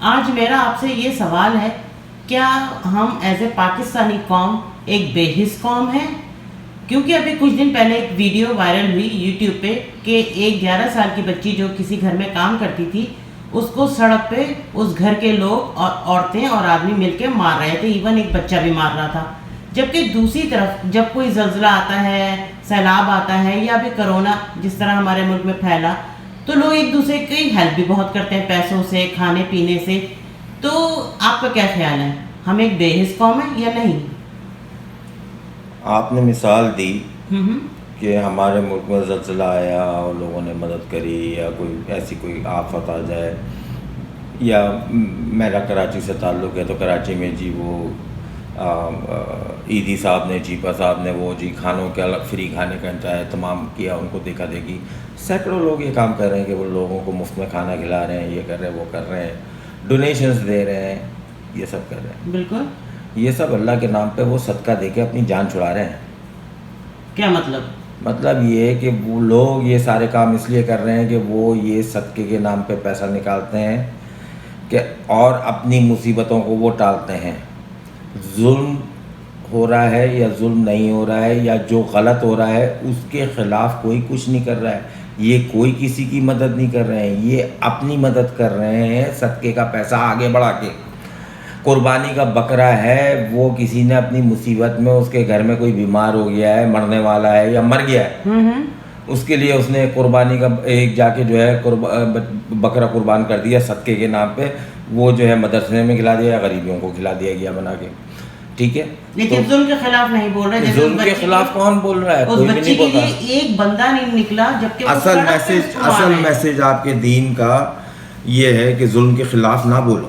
آج میرا آپ سے یہ سوال ہے، کیا ہم ایز اے پاکستانی قوم ایک بے حس قوم ہیں؟ کیونکہ ابھی کچھ دن پہلے ایک ویڈیو وائرل ہوئی یوٹیوب پہ کہ ایک 11 سال کی بچی جو کسی گھر میں کام کرتی تھی، اس کو سڑک پہ اس گھر کے لوگ اور عورتیں اور آدمی مل کے مار رہے تھے، ایون ایک بچہ بھی مار رہا تھا. جبکہ دوسری طرف جب کوئی زلزلہ آتا ہے، سیلاب آتا ہے، یا بھی کرونا جس طرح ہمارے ملک میں پھیلا، تو لوگ ایک دوسرے کی ہیلپ بھی بہت کرتے ہیں، پیسوں سے، کھانے پینے سے. تو آپ کا کیا خیال ہے، ہم ایک بے حس قوم ہیں یا نہیں؟ آپ نے مثال دی کہ ہمارے ملک میں زلزلہ آیا اور لوگوں نے مدد کری، یا کوئی ایسی کوئی آفت آ جائے، یا میرا کراچی سے تعلق ہے تو کراچی میں جی وہ ایدی صاحب نے، چیپا صاحب نے وہ جی کھانوں کے الگ فری کھانے کا اہتمام کیا، ان کو دیکھا دیکھی سینکڑوں لوگ یہ کام کر رہے ہیں کہ وہ لوگوں کو مفت میں کھانا کھلا رہے ہیں، یہ کر رہے ہیں، وہ کر رہے ہیں، ڈونیشنز دے رہے ہیں، یہ سب کر رہے ہیں. بالکل. یہ سب اللہ کے نام پہ وہ صدقہ دے کے اپنی جان چھڑا رہے ہیں. کیا مطلب؟ مطلب یہ ہے کہ وہ لوگ یہ سارے کام اس لیے کر رہے ہیں کہ وہ یہ صدقے کے نام پہ پیسہ نکالتے ہیں کہ اور اپنی مصیبتوں کو وہ ٹالتے ہیں. ظلم ہو رہا ہے یا ظلم نہیں ہو رہا ہے، یا جو غلط ہو رہا ہے اس کے خلاف کوئی کچھ نہیں کر رہا ہے. یہ کوئی کسی کی مدد نہیں کر رہے ہیں، یہ اپنی مدد کر رہے ہیں صدقے کا پیسہ آگے بڑھا کے. قربانی کا بکرا ہے، وہ کسی نے اپنی مصیبت میں، اس کے گھر میں کوئی بیمار ہو گیا ہے، مرنے والا ہے یا مر گیا ہے، اس کے لیے اس نے قربانی کا ایک جا کے جو ہے بکرا قربان کر دیا صدقے کے نام پہ. وہ جو ہے مدرسے میں کھلا دیا، غریبیوں کو کھلا دیا گیا بنا کے. ٹھیک ہے، لیکن ظلم کے خلاف نہیں بول رہے. ظلم کے خلاف کون بول رہا ہے؟ کوئی بھی نہیں بول رہا. ایک بندہ نہیں نکلا، جبکہ اصل میسج آپ کے دین کا یہ ہے کہ ظلم کے خلاف نہ بولو،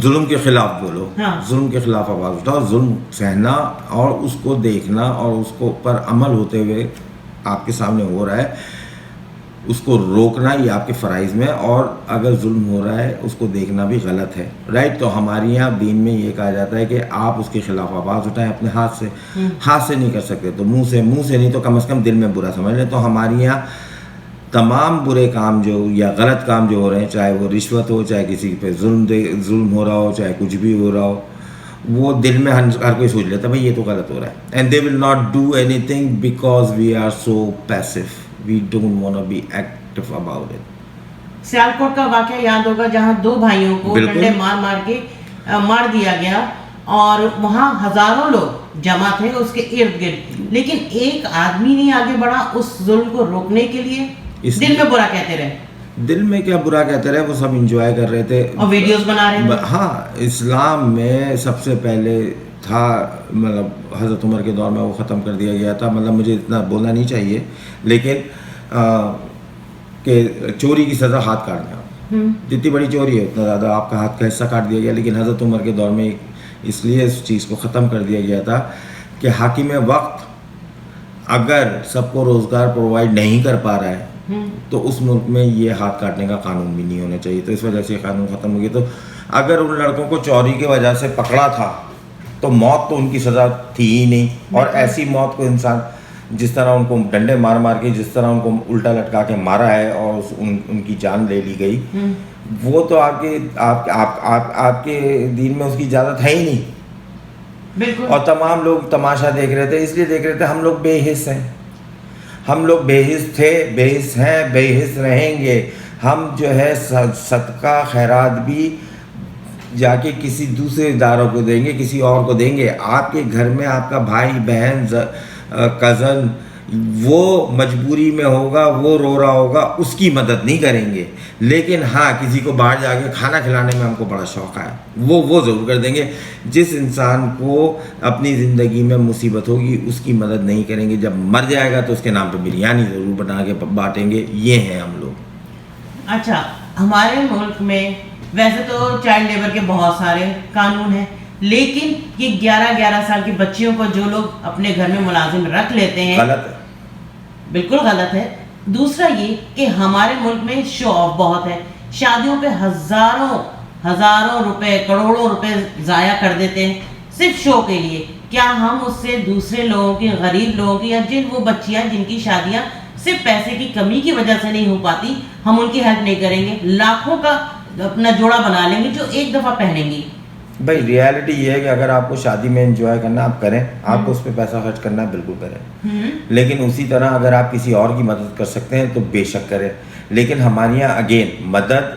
ظلم کے خلاف بولو. ظلم کے خلاف آواز اٹھاؤ. ظلم سہنا اور اس کو دیکھنا اور اس کو پر عمل ہوتے ہوئے آپ کے سامنے ہو رہا ہے، اس کو روکنا یہ آپ کے فرائض میں. اور اگر ظلم ہو رہا ہے اس کو دیکھنا بھی غلط ہے، رائٹ. تو ہمارے یہاں دین میں یہ کہا جاتا ہے کہ آپ اس کے خلاف آواز اٹھائیں اپنے ہاتھ سے نہیں کر سکتے تو منہ سے نہیں تو کم از کم دل میں برا سمجھ لیں. تو ہمارے یہاں تمام برے کام جو یا غلط کام جو ہو رہے ہیں، چاہے وہ رشوت ہو، چاہے کسی پہ ظلم ہو رہا ہو، چاہے کچھ بھی ہو رہا ہو، وہ دل میں ہر کوئی سوچ لیتا ہے بھائی یہ تو غلط ہو رہا ہے. And they will not do anything because we are so passive. We don't want to be active about it. Sialkot کا واقعہ یاد ہوگا، جہاں 2 بھائیوں کو ڈنڈے مار دیا گیا، اور وہاں ہزاروں لوگ جمع تھے اس کے ارد گرد، لیکن ایک آدمی نہیں آگے بڑھا اس ظلم کو روکنے کے لیے. دل میں برا کہتے رہے. دل میں کیا برا کہتے رہے، وہ سب انجوائے کر رہے تھے اور ویڈیوز بنا رہے تھے. ہاں، اسلام میں سب سے پہلے تھا، مطلب حضرت عمر کے دور میں وہ ختم کر دیا گیا تھا. مطلب مجھے اتنا بولنا نہیں چاہیے، لیکن کہ چوری کی سزا ہاتھ کاٹنا، جتنی بڑی چوری ہے اتنا زیادہ آپ کا ہاتھ کا حصہ کاٹ دیا گیا. لیکن حضرت عمر کے دور میں اس لیے اس چیز کو ختم کر دیا گیا تھا کہ حاکم وقت اگر سب کو روزگار پرووائڈ نہیں کر پا رہا ہے تو اس ملک میں یہ ہاتھ کاٹنے کا قانون بھی نہیں ہونا چاہیے. تو اس وجہ سے یہ قانون ختم ہو گیا. تو اگر ان لڑکوں کو چوری کی وجہ سے پکڑا تھا تو موت تو ان کی سزا تھی ہی نہیں. اور ایسی موت کو انسان جس طرح ان کو ڈنڈے مار کے، جس طرح ان کو الٹا لٹکا کے مارا ہے اور ان کی جان لے لی گئی، وہ تو آپ کے دین میں اس کی اجازت ہے ہی نہیں. بالکل. اور تمام لوگ تماشا دیکھ رہے تھے، اس لیے دیکھ رہے تھے ہم لوگ بے حس ہیں. ہم لوگ بے حس تھے، بے حس ہیں، بے حس رہیں گے. ہم جو ہے صدقہ خیرات بھی جا کے کسی دوسرے اداروں کو دیں گے، کسی اور کو دیں گے. آپ کے گھر میں آپ کا بھائی بہن کزن وہ مجبوری میں ہوگا، وہ رو رہا ہوگا، اس کی مدد نہیں کریں گے. لیکن ہاں کسی کو باہر جا کے کھانا کھلانے میں ہم کو بڑا شوق ہے، وہ ضرور کر دیں گے. جس انسان کو اپنی زندگی میں مصیبت ہوگی اس کی مدد نہیں کریں گے. جب مر جائے گا تو اس کے نام پہ بریانی ضرور بنا کے بانٹیں گے. یہ ہیں ہم لوگ. اچھا، ہمارے ملک میں ویسے تو چائلڈ لیبر کے بہت سارے قانون ہیں، لیکن یہ 11 سال کی بچیوں کو جو لوگ اپنے گھر میں ملازم رکھ لیتے ہیں، غلط ہے، بالکل غلط ہے. دوسرا یہ کہ ہمارے ملک میں شو آف بہت ہے. شادیوں پہ ہزاروں روپے، کروڑوں روپے ضائع کر دیتے ہیں صرف شو کے لیے. کیا ہم اس سے دوسرے لوگوں کی، غریب لوگوں کی، یا وہ بچیاں جن کی شادیاں صرف پیسے کی کمی کی وجہ سے نہیں ہو پاتی، ہم ان کی ہیلپ نہیں کریں گے؟ لاکھوں کا اپنا جوڑا بنا لیں گے جو ایک دفعہ پہنیں گی. بھائی ریالٹی یہ ہے کہ اگر آپ کو شادی میں انجوائے کرنا آپ کریں, آپ کو اس پہ پیسہ خرچ کرنا ہے بالکل کریں, لیکن اسی طرح اگر آپ کسی اور کی مدد کر سکتے ہیں تو بے شک کریں. لیکن ہمارے یہاں اگین مدد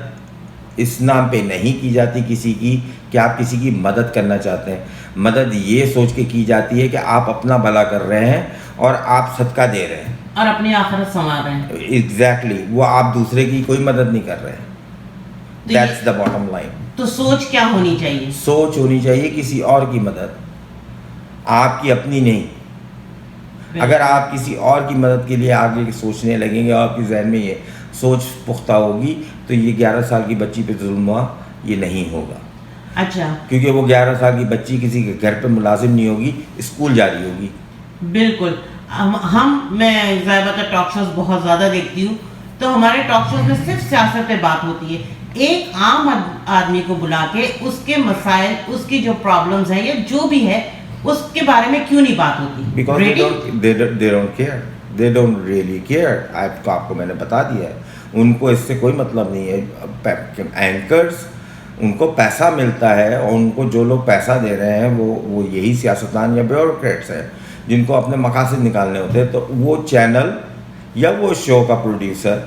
اس نام پہ نہیں کی جاتی کسی کی کہ آپ کسی کی مدد کرنا چاہتے ہیں. مدد یہ سوچ کے کی جاتی ہے کہ آپ اپنا بھلا کر رہے ہیں اور آپ صدقہ دے رہے ہیں اور اپنی آخرت سنوار رہے ہیں. ایگزیکٹلی, وہ آپ دوسرے کی کوئی مدد نہیں کر رہے ہیں. That's the bottom line. تو سوچ کیا ہونی چاہیے؟ سوچ ہونی چاہیے کسی اور کی مدد, آپ کی اپنی نہیں. اگر آپ کسی اور کی مدد کے لیے آگے سوچنے لگیں گے اور آپ کے ذہن میں یہ سوچ پختہ ہوگی تو یہ 11 سال کی بچی پہ ظلم ہوا یہ نہیں ہوگا. اچھا, کیونکہ وہ 11 سال کی بچی کسی کے گھر پہ ملازم نہیں ہوگی, اسکول جا رہی ہوگی. بالکل. میں ذائبہ کا ٹاک شوز بہت زیادہ دیکھتی ہوں, تو ہمارے ٹاک شوز میں صرف سیاست پہ بات ہوتی ہے. ایک عام آدمی کو بلا کے اس کے مسائل, اس کی جو پرابلمز ہیں یا جو بھی ہے اس کے بارے میں کیوں نہیں بات ہوتی؟ Because they don't care. They don't really care. آپ کو میں نے بتا دیا ہے, ان کو اس سے کوئی مطلب نہیں ہے. اینکرز ان کو پیسہ ملتا ہے اور ان کو جو لوگ پیسہ دے رہے ہیں وہ یہی سیاستدان یا بیوروکریٹس ہیں جن کو اپنے مقاصد نکالنے ہوتے ہیں. تو وہ چینل یا وہ شو کا پروڈیوسر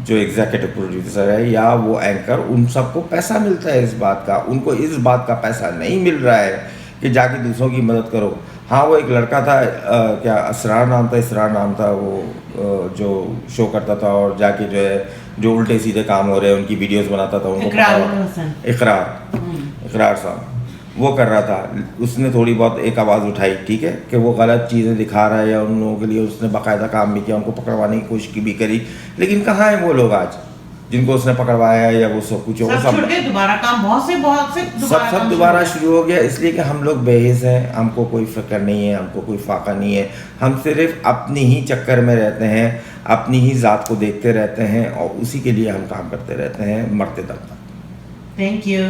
جو ایگزیکٹو پروڈیوسر ہے یا وہ اینکر, ان سب کو پیسہ ملتا ہے اس بات کا. ان کو اس بات کا پیسہ نہیں مل رہا ہے کہ جا کے دوسروں کی مدد کرو. ہاں, وہ ایک لڑکا تھا, کیا اسرار نام تھا, وہ جو شو کرتا تھا اور جا کے جو ہے جو الٹے سیدھے کام ہو رہے ہیں ان کی ویڈیوز بناتا تھا. ان کو اقرار صاحب وہ کر رہا تھا. اس نے تھوڑی بہت ایک آواز اٹھائی, ٹھیک ہے, کہ وہ غلط چیزیں دکھا رہا ہے یا ان لوگوں کے لیے اس نے باقاعدہ کام بھی کیا, ان کو پکڑوانے کی کوشش بھی کری. لیکن کہاں ہیں وہ لوگ آج جن کو اس نے پکڑوایا ہے یا وہ سب کچھ سب دوبارہ شروع ہو گیا. اس لیے کہ ہم لوگ بے حس ہیں, ہم کو کوئی فکر نہیں ہے, ہم کو کوئی فاقہ نہیں ہے. ہم صرف اپنی ہی چکر میں رہتے ہیں, اپنی ہی ذات کو دیکھتے رہتے ہیں اور اسی کے لیے ہم کام کرتے رہتے ہیں مرتے دم تک. Thank you.